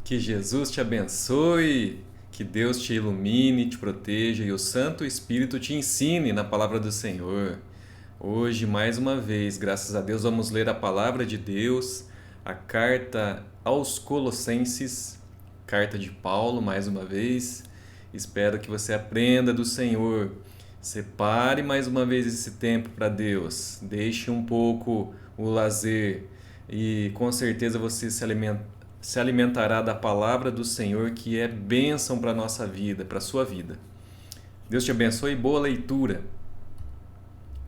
Que Jesus te abençoe, que Deus te ilumine, te proteja e o Santo Espírito te ensine na palavra do Senhor. Hoje, mais uma vez, graças a Deus, vamos ler a palavra de Deus, a carta aos Colossenses, carta de Paulo, mais uma vez. Espero que você aprenda do Senhor. Separe mais uma vez esse tempo para Deus. Deixe um pouco o lazer e com certeza você se alimentará da palavra do Senhor, que é bênção para a nossa vida, para a sua vida. Deus te abençoe e boa leitura.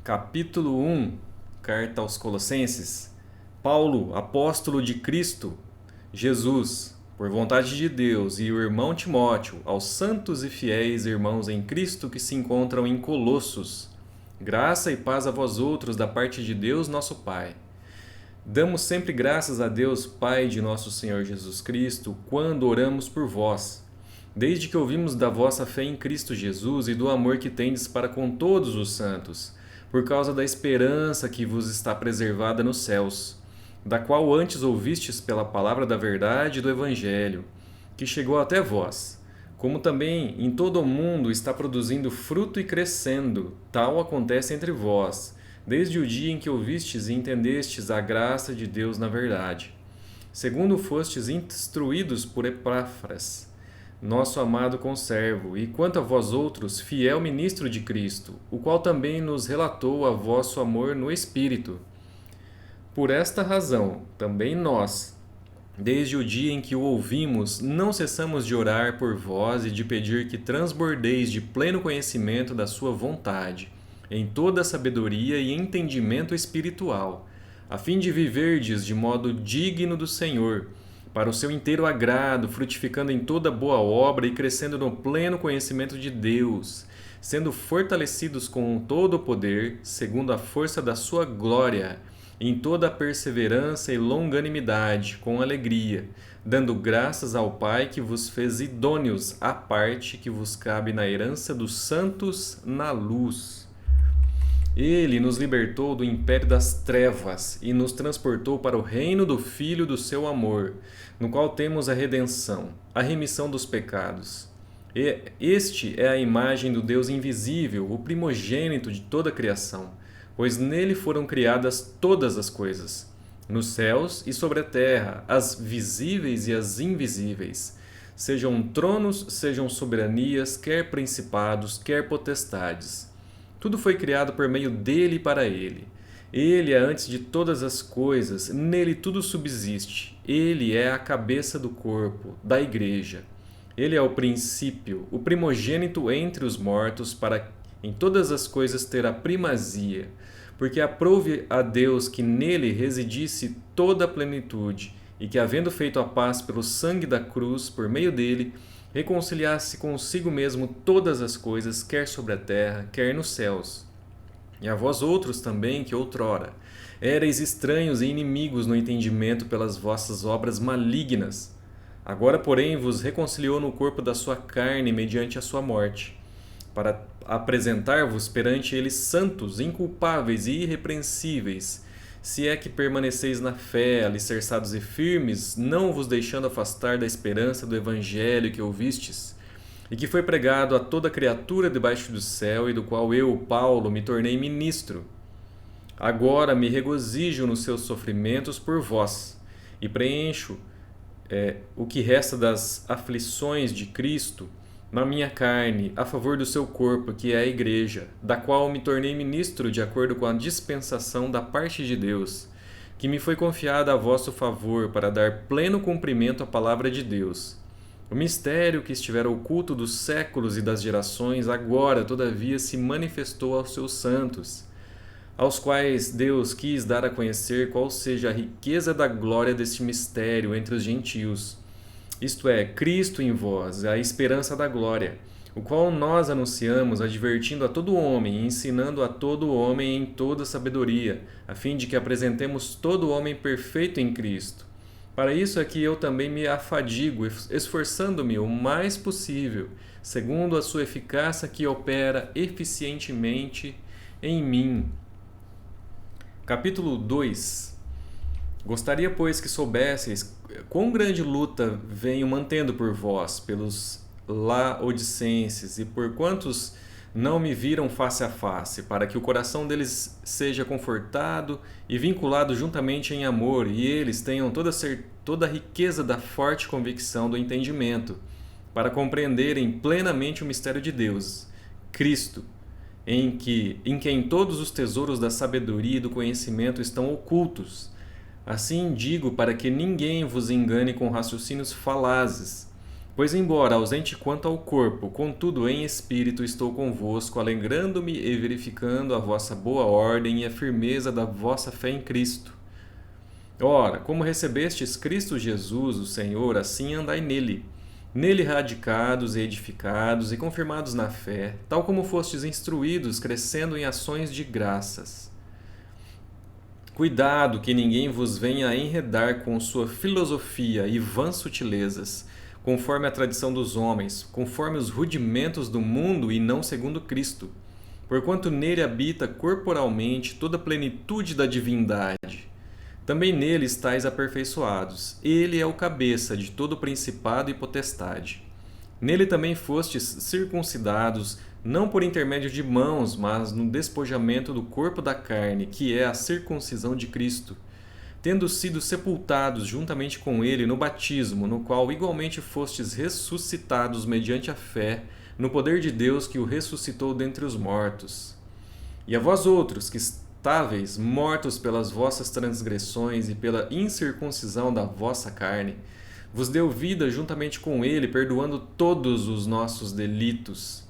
Capítulo 1, Carta aos Colossenses. Paulo, apóstolo de Cristo Jesus, por vontade de Deus, e o irmão Timóteo, aos santos e fiéis irmãos em Cristo que se encontram em Colossos. Graça e paz a vós outros da parte de Deus, nosso Pai. Damos sempre graças a Deus, Pai de nosso Senhor Jesus Cristo, quando oramos por vós, desde que ouvimos da vossa fé em Cristo Jesus e do amor que tendes para com todos os santos, por causa da esperança que vos está preservada nos céus, da qual antes ouvistes pela palavra da verdade do Evangelho, que chegou até vós, como também em todo o mundo está produzindo fruto e crescendo, tal acontece entre vós, desde o dia em que ouvistes e entendestes a graça de Deus na verdade, segundo fostes instruídos por Epáfras, nosso amado conservo, e quanto a vós outros, fiel ministro de Cristo, o qual também nos relatou a vosso amor no Espírito. Por esta razão, também nós, desde o dia em que o ouvimos, não cessamos de orar por vós e de pedir que transbordeis de pleno conhecimento da sua vontade, em toda sabedoria e entendimento espiritual, a fim de viverdes de modo digno do Senhor, para o seu inteiro agrado, frutificando em toda boa obra e crescendo no pleno conhecimento de Deus, sendo fortalecidos com todo o poder, segundo a força da sua glória, em toda a perseverança e longanimidade, com alegria, dando graças ao Pai que vos fez idôneos à parte que vos cabe na herança dos santos na luz. Ele nos libertou do império das trevas e nos transportou para o reino do Filho do seu amor, no qual temos a redenção, a remissão dos pecados. Este é a imagem do Deus invisível, o primogênito de toda a criação, pois nele foram criadas todas as coisas, nos céus e sobre a terra, as visíveis e as invisíveis, sejam tronos, sejam soberanias, quer principados, quer potestades. Tudo foi criado por meio dele e para ele. Ele é antes de todas as coisas, nele tudo subsiste. Ele é a cabeça do corpo, da igreja. Ele é o princípio, o primogênito entre os mortos, para em todas as coisas ter a primazia, porque aprouve a Deus que nele residisse toda a plenitude, e que, havendo feito a paz pelo sangue da cruz, por meio dele, reconciliasse consigo mesmo todas as coisas, quer sobre a terra, quer nos céus. E a vós outros também, que outrora éreis estranhos e inimigos no entendimento pelas vossas obras malignas, agora, porém, vos reconciliou no corpo da sua carne mediante a sua morte, para apresentar-vos perante ele santos, inculpáveis e irrepreensíveis, se é que permaneceis na fé, alicerçados e firmes, não vos deixando afastar da esperança do Evangelho que ouvistes, e que foi pregado a toda criatura debaixo do céu, e do qual eu, Paulo, me tornei ministro. Agora me regozijo nos seus sofrimentos por vós, e preencho o que resta das aflições de Cristo na minha carne, a favor do seu corpo, que é a igreja, da qual me tornei ministro de acordo com a dispensação da parte de Deus, que me foi confiada a vosso favor para dar pleno cumprimento à palavra de Deus. O mistério que estivera oculto dos séculos e das gerações, agora, todavia, se manifestou aos seus santos, aos quais Deus quis dar a conhecer qual seja a riqueza da glória deste mistério entre os gentios, isto é, Cristo em vós, a esperança da glória, o qual nós anunciamos, advertindo a todo homem e ensinando a todo homem em toda sabedoria, a fim de que apresentemos todo homem perfeito em Cristo. Para isso é que eu também me afadigo, esforçando-me o mais possível, segundo a sua eficácia que opera eficientemente em mim. Capítulo 2. Gostaria, pois, que soubesseis quão grande luta venho mantendo por vós, pelos laodicenses, e por quantos não me viram face a face, para que o coração deles seja confortado e vinculado juntamente em amor, e eles tenham toda a riqueza da forte convicção do entendimento, para compreenderem plenamente o mistério de Deus, Cristo, em quem todos os tesouros da sabedoria e do conhecimento estão ocultos. Assim digo para que ninguém vos engane com raciocínios falazes. Pois, embora ausente quanto ao corpo, contudo em espírito estou convosco, alegrando-me e verificando a vossa boa ordem e a firmeza da vossa fé em Cristo. Ora, como recebestes Cristo Jesus, o Senhor, assim andai nele. Nele radicados e edificados e confirmados na fé, tal como fostes instruídos, crescendo em ações de graças. Cuidado que ninguém vos venha a enredar com sua filosofia e vãs sutilezas, conforme a tradição dos homens, conforme os rudimentos do mundo e não segundo Cristo. Porquanto nele habita corporalmente toda a plenitude da divindade. Também nele estáis aperfeiçoados. Ele é o cabeça de todo principado e potestade. Nele também fostes circuncidados, não por intermédio de mãos, mas no despojamento do corpo da carne, que é a circuncisão de Cristo, tendo sido sepultados juntamente com ele no batismo, no qual igualmente fostes ressuscitados mediante a fé, no poder de Deus que o ressuscitou dentre os mortos. E a vós outros, que estáveis mortos pelas vossas transgressões e pela incircuncisão da vossa carne, vos deu vida juntamente com ele, perdoando todos os nossos delitos,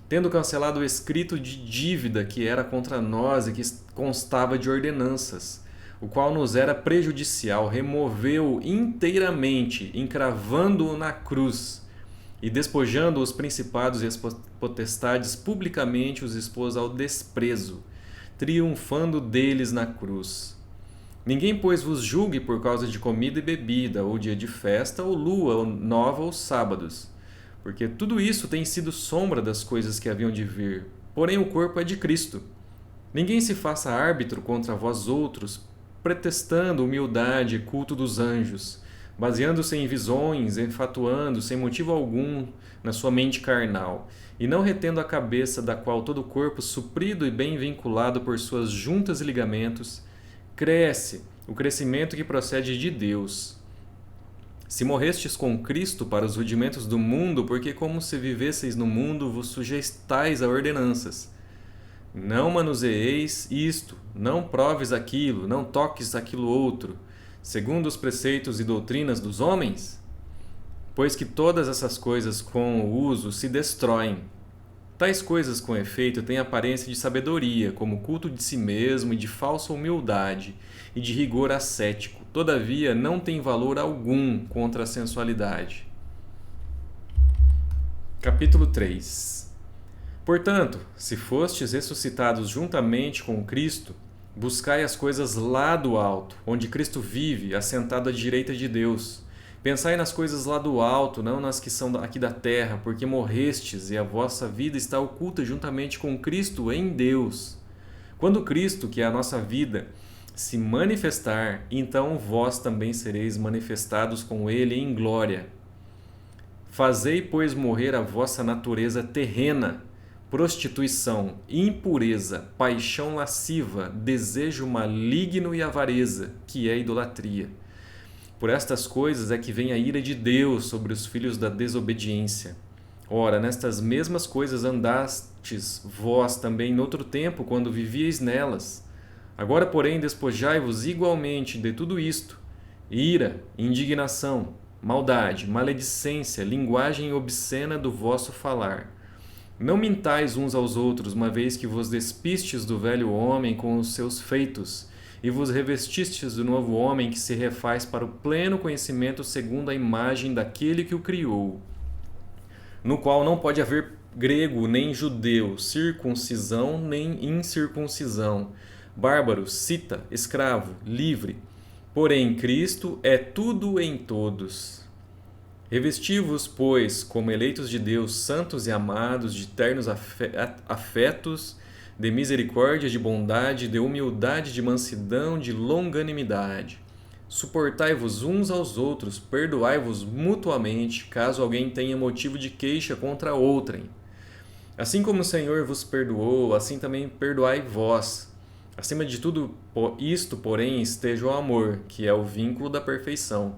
tendo cancelado o escrito de dívida que era contra nós e que constava de ordenanças, o qual nos era prejudicial, removeu-o inteiramente, encravando-o na cruz, e despojando os principados e as potestades, publicamente os expôs ao desprezo, triunfando deles na cruz. Ninguém, pois, vos julgue por causa de comida e bebida, ou dia de festa, ou lua nova, ou sábados, porque tudo isso tem sido sombra das coisas que haviam de vir. Porém, o corpo é de Cristo. Ninguém se faça árbitro contra vós outros, pretextando humildade e culto dos anjos, baseando-se em visões, enfatuando, sem motivo algum, na sua mente carnal, e não retendo a cabeça, da qual todo o corpo, suprido e bem vinculado por suas juntas e ligamentos, cresce o crescimento que procede de Deus. Se morrestes com Cristo para os rudimentos do mundo, porque como se vivesseis no mundo, vos sujeitais a ordenanças. Não manuseeis isto, não proves aquilo, não toques aquilo outro, segundo os preceitos e doutrinas dos homens? Pois que todas essas coisas com o uso se destroem. Tais coisas, com efeito, têm aparência de sabedoria, como culto de si mesmo e de falsa humildade, e de rigor ascético. Todavia, não tem valor algum contra a sensualidade. Capítulo 3. Portanto, se fostes ressuscitados juntamente com Cristo, buscai as coisas lá do alto, onde Cristo vive, assentado à direita de Deus. Pensai nas coisas lá do alto, não nas que são aqui da terra, porque morrestes e a vossa vida está oculta juntamente com Cristo em Deus. Quando Cristo, que é a nossa vida, se manifestar, então vós também sereis manifestados com Ele em glória. Fazei, pois, morrer a vossa natureza terrena, prostituição, impureza, paixão lasciva, desejo maligno e avareza, que é idolatria. Por estas coisas é que vem a ira de Deus sobre os filhos da desobediência. Ora, nestas mesmas coisas andastes vós também noutro tempo, quando vivíeis nelas. Agora, porém, despojai-vos igualmente de tudo isto: ira, indignação, maldade, maledicência, linguagem obscena do vosso falar. Não mintais uns aos outros, uma vez que vos despistes do velho homem com os seus feitos, e vos revestistes do novo homem que se refaz para o pleno conhecimento segundo a imagem daquele que o criou, no qual não pode haver grego nem judeu, circuncisão nem incircuncisão, bárbaro, cita, escravo, livre, porém Cristo é tudo em todos. Revesti-vos, pois, como eleitos de Deus, santos e amados, de ternos afetos, de misericórdia, de bondade, de humildade, de mansidão, de longanimidade, Suportai-vos uns aos outros, perdoai-vos mutuamente, caso alguém tenha motivo de queixa contra outrem. Assim como o Senhor vos perdoou, assim também perdoai vós. Acima de tudo isto, porém, esteja o amor, que é o vínculo da perfeição.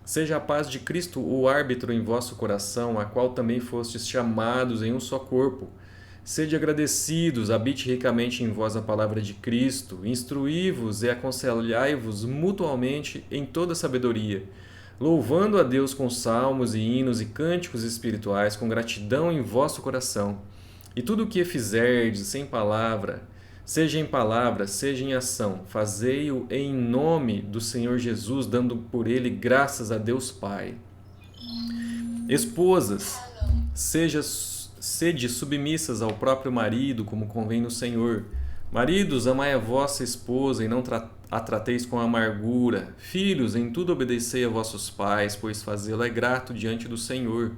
Seja a paz de Cristo o árbitro em vosso coração, a qual também fostes chamados em um só corpo. Sede agradecidos, habite ricamente em vós a palavra de Cristo, instruí-vos e aconselhai-vos mutuamente em toda sabedoria, louvando a Deus com salmos e hinos e cânticos espirituais, com gratidão em vosso coração. E tudo o que fizerdes seja em palavra, seja em ação, fazei-o em nome do Senhor Jesus, dando por ele graças a Deus Pai. Esposas, sede submissas ao próprio marido, como convém no Senhor. Maridos, amai a vossa esposa e não a trateis com amargura. Filhos, em tudo obedecei a vossos pais, pois fazê-lo é grato diante do Senhor.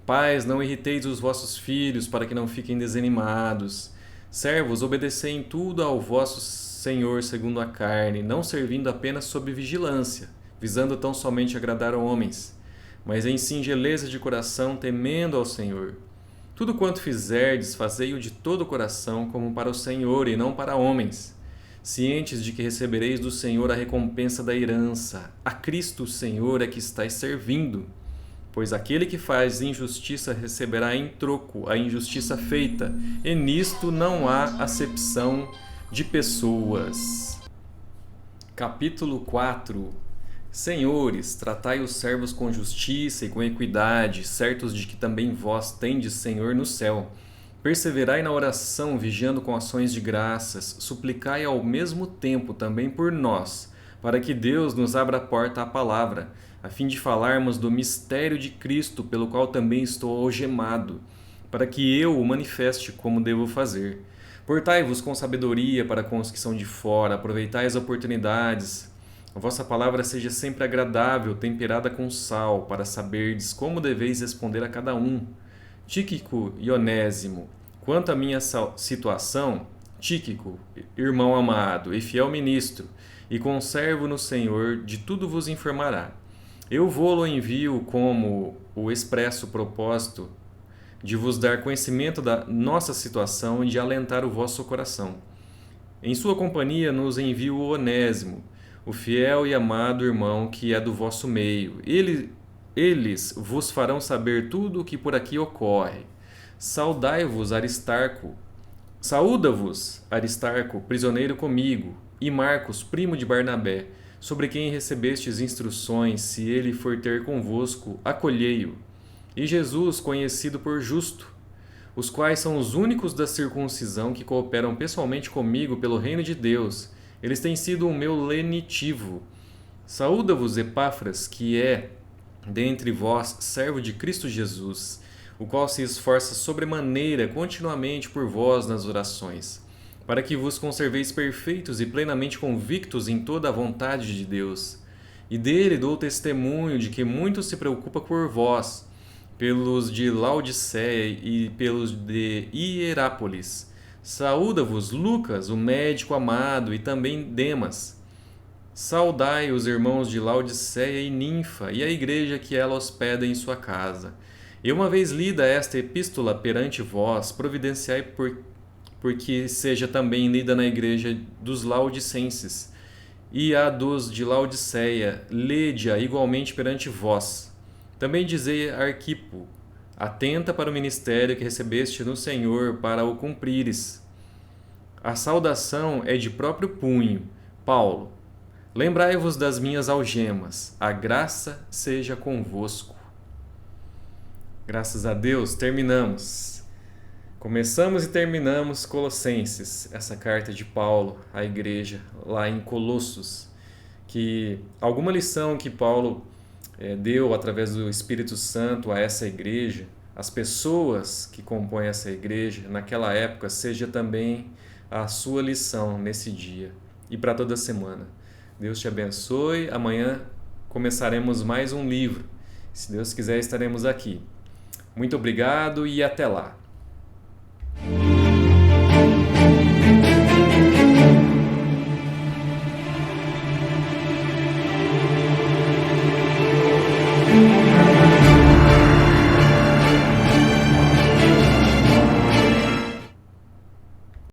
Pais, não irriteis os vossos filhos, para que não fiquem desanimados. Servos, obedecei em tudo ao vosso Senhor segundo a carne, não servindo apenas sob vigilância, visando tão somente agradar a homens, mas em singeleza de coração, temendo ao Senhor. Tudo quanto fizerdes, fazei-o de todo o coração, como para o Senhor e não para homens, cientes de que recebereis do Senhor a recompensa da herança. A Cristo o Senhor é que estáis servindo. Pois aquele que faz injustiça receberá em troco a injustiça feita, e nisto não há acepção de pessoas. Capítulo 4. Senhores, tratai os servos com justiça e com equidade, certos de que também vós tendes Senhor no céu. Perseverai na oração, vigiando com ações de graças, suplicai ao mesmo tempo também por nós, para que Deus nos abra a porta à palavra, a fim de falarmos do mistério de Cristo, pelo qual também estou algemado, para que eu o manifeste como devo fazer. Portai-vos com sabedoria para com os que são de fora, aproveitai as oportunidades. A vossa palavra seja sempre agradável, temperada com sal, para saberdes como deveis responder a cada um. Tíquico e Onésimo, quanto à minha situação, Tíquico, irmão amado e fiel ministro, e conservo no Senhor, de tudo vos informará. Eu vou-lo envio como o expresso propósito de vos dar conhecimento da nossa situação e de alentar o vosso coração. Em sua companhia nos envio o Onésimo, o fiel e amado irmão que é do vosso meio. Eles vos farão saber tudo o que por aqui ocorre. Saúda-vos, Aristarco, prisioneiro comigo, e Marcos, primo de Barnabé, sobre quem recebestes instruções, se ele for ter convosco, acolhei-o. E Jesus, conhecido por justo, os quais são os únicos da circuncisão que cooperam pessoalmente comigo pelo reino de Deus. Eles têm sido o meu lenitivo. Saúda-vos, Epáfras, que é, dentre vós, servo de Cristo Jesus, o qual se esforça sobremaneira continuamente por vós nas orações, para que vos conserveis perfeitos e plenamente convictos em toda a vontade de Deus. E dele dou testemunho de que muito se preocupa por vós, pelos de Laodiceia e pelos de Hierápolis. Saúda-vos, Lucas, o médico amado, e também Demas. Saudai os irmãos de Laodiceia e Ninfa, e a igreja que ela hospeda em sua casa. E uma vez lida esta epístola perante vós, providenciai porque seja também lida na igreja dos Laodicenses, e a dos de Laodiceia, lede-a igualmente perante vós. Também dizei a Arquipo, atenta para o ministério que recebeste no Senhor, para o cumprires. A saudação é de próprio punho. Paulo. Lembrai-vos das minhas algemas. A graça seja convosco. Graças a Deus, terminamos. Começamos e terminamos Colossenses, essa carta de Paulo à igreja lá em Colossos, que alguma lição que Paulo deu através do Espírito Santo a essa igreja, as pessoas que compõem essa igreja naquela época, seja também a sua lição nesse dia e para toda semana. Deus te abençoe. Amanhã começaremos mais um livro. Se Deus quiser, estaremos aqui. Muito obrigado e até lá.